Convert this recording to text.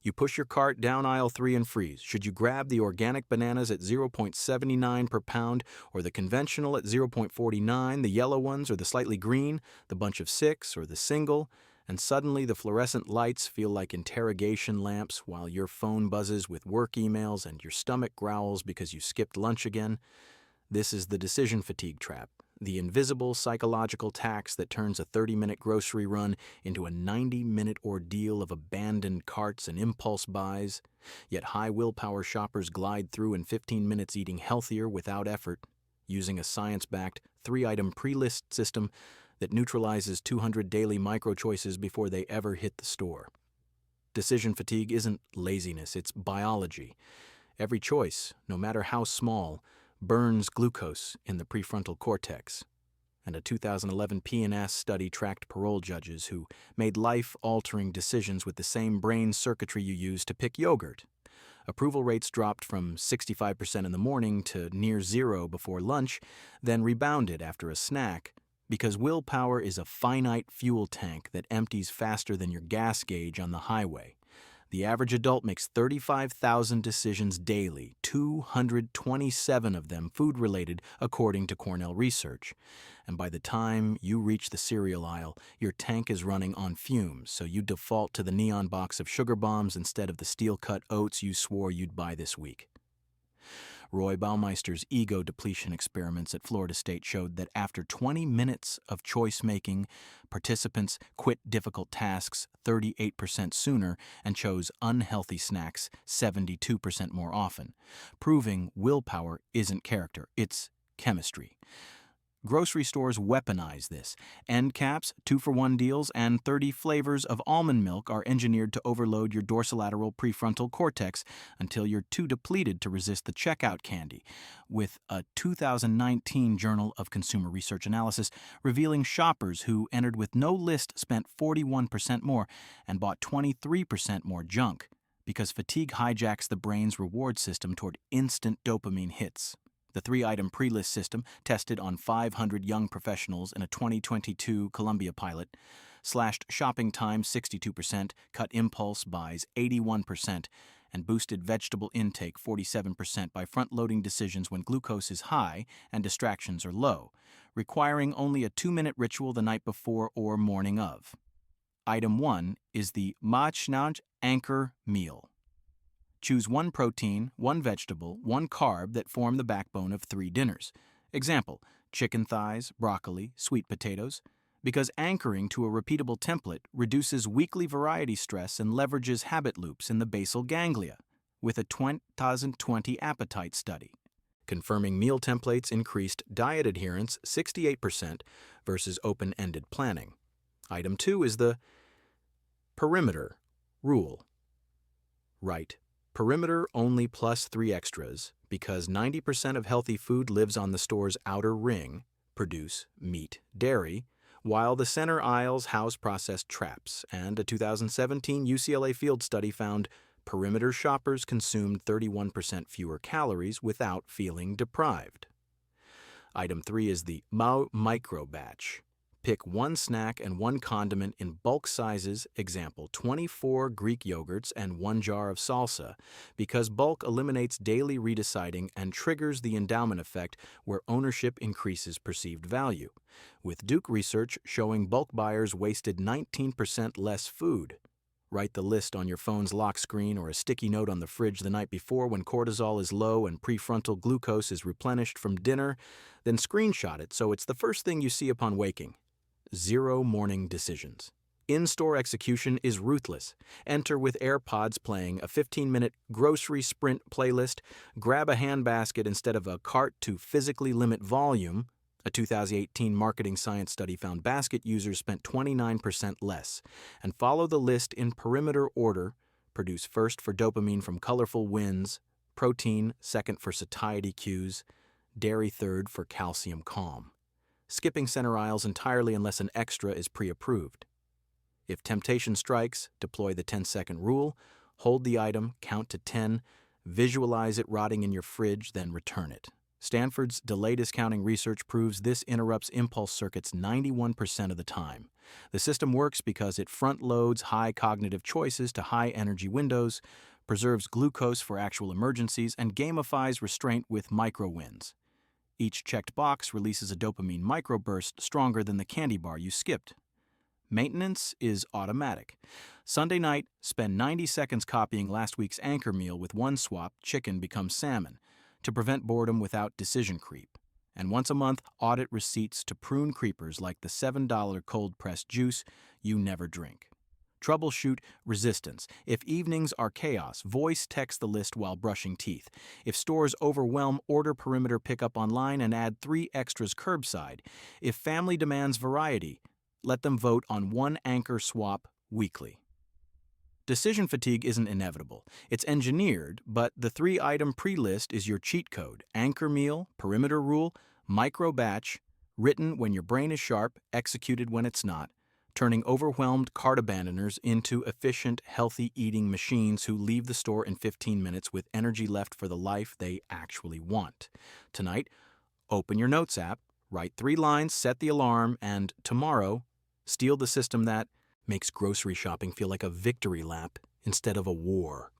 You push your cart down aisle 3 and freeze. Should you grab the organic bananas at 0.79 per pound or the conventional at 0.49, the yellow ones or the slightly green, the bunch of 6 or the single? And suddenly the fluorescent lights feel like interrogation lamps while your phone buzzes with work emails and your stomach growls because you skipped lunch again. This is the decision fatigue trap, the invisible psychological tax that turns a 30-minute grocery run into a 90-minute ordeal of abandoned carts and impulse buys. Yet high willpower shoppers glide through in 15 minutes eating healthier without effort, using a science-backed 3-item pre-list system that neutralizes 200 daily micro-choices before they ever hit the store. Decision fatigue isn't laziness, it's biology. Every choice, no matter how small, burns glucose in the prefrontal cortex. And a 2011 PNS study tracked parole judges who made life-altering decisions with the same brain circuitry you use to pick yogurt. Approval rates dropped from 65% in the morning to near zero before lunch, then rebounded after a snack, because willpower is a finite fuel tank that empties faster than your gas gauge on the highway. The average adult makes 35,000 decisions daily, 227 of them food-related, according to Cornell research. And by the time you reach the cereal aisle, your tank is running on fumes, so you default to the neon box of sugar bombs instead of the steel-cut oats you swore you'd buy this week. Roy Baumeister's ego depletion experiments at Florida State showed that after 20 minutes of choice-making, participants quit difficult tasks 38% sooner and chose unhealthy snacks 72% more often, proving willpower isn't character, it's chemistry. Grocery stores weaponize this. End caps, 2-for-1 deals, and 30 flavors of almond milk are engineered to overload your dorsolateral prefrontal cortex until you're too depleted to resist the checkout candy, with a 2019 Journal of Consumer Research Analysis revealing shoppers who entered with no list spent 41% more and bought 23% more junk, because fatigue hijacks the brain's reward system toward instant dopamine hits. The 3-item pre-list system, tested on 500 young professionals in a 2022 Columbia pilot, slashed shopping time 62%, cut impulse buys 81%, and boosted vegetable intake 47% by front-loading decisions when glucose is high and distractions are low, requiring only a 2-minute ritual the night before or morning of. Item 1 is the Machnaj Anchor Meal. Choose 1 protein, 1 vegetable, 1 carb that form the backbone of 3 dinners. Example, chicken thighs, broccoli, sweet potatoes. Because anchoring to a repeatable template reduces weekly variety stress and leverages habit loops in the basal ganglia, with a 2020 appetite study. Confirming meal templates increased diet adherence 68% versus open-ended planning. Item 2 is the perimeter rule. Right. Perimeter only plus 3 extras because 90% of healthy food lives on the store's outer ring, produce meat, dairy, while the center aisles house processed traps, and a 2017 UCLA field study found perimeter shoppers consumed 31% fewer calories without feeling deprived. Item 3 is the micro batch. Pick 1 snack and 1 condiment in bulk sizes, example 24 Greek yogurts and 1 jar of salsa, because bulk eliminates daily redeciding and triggers the endowment effect where ownership increases perceived value, with Duke research showing bulk buyers wasted 19% less food. Write the list on your phone's lock screen or a sticky note on the fridge the night before when cortisol is low and prefrontal glucose is replenished from dinner, then screenshot it so it's the first thing you see upon waking. 0 morning decisions. In-store execution is ruthless. Enter with AirPods playing a 15-minute grocery sprint playlist, grab a handbasket instead of a cart to physically limit volume. A 2018 marketing science study found basket users spent 29% less, and follow the list in perimeter order. Produce first for dopamine from colorful wins, protein second for satiety cues, dairy third for calcium calm. Skipping center aisles entirely unless an extra is pre-approved. If temptation strikes, deploy the 10-second rule, hold the item, count to 10, visualize it rotting in your fridge, then return it. Stanford's delay discounting research proves this interrupts impulse circuits 91% of the time. The system works because it front-loads high cognitive choices to high-energy windows, preserves glucose for actual emergencies, and gamifies restraint with micro-wins. Each checked box releases a dopamine microburst stronger than the candy bar you skipped. Maintenance is automatic. Sunday night, spend 90 seconds copying last week's anchor meal with one swap, chicken becomes salmon, to prevent boredom without decision creep. And once a month, audit receipts to prune creepers like the $7 cold-pressed juice you never drink. Troubleshoot resistance. If evenings are chaos, voice text the list while brushing teeth. If stores overwhelm, order perimeter pickup online and add 3 extras curbside. If family demands variety, let them vote on one anchor swap weekly. Decision fatigue isn't inevitable. It's engineered, but the 3-item pre-list is your cheat code: anchor meal, perimeter rule, micro batch, written when your brain is sharp, executed when it's not, turning overwhelmed cart abandoners into efficient, healthy eating machines who leave the store in 15 minutes with energy left for the life they actually want. Tonight, open your Notes app, write 3 lines, set the alarm, and tomorrow, steal the system that makes grocery shopping feel like a victory lap instead of a war.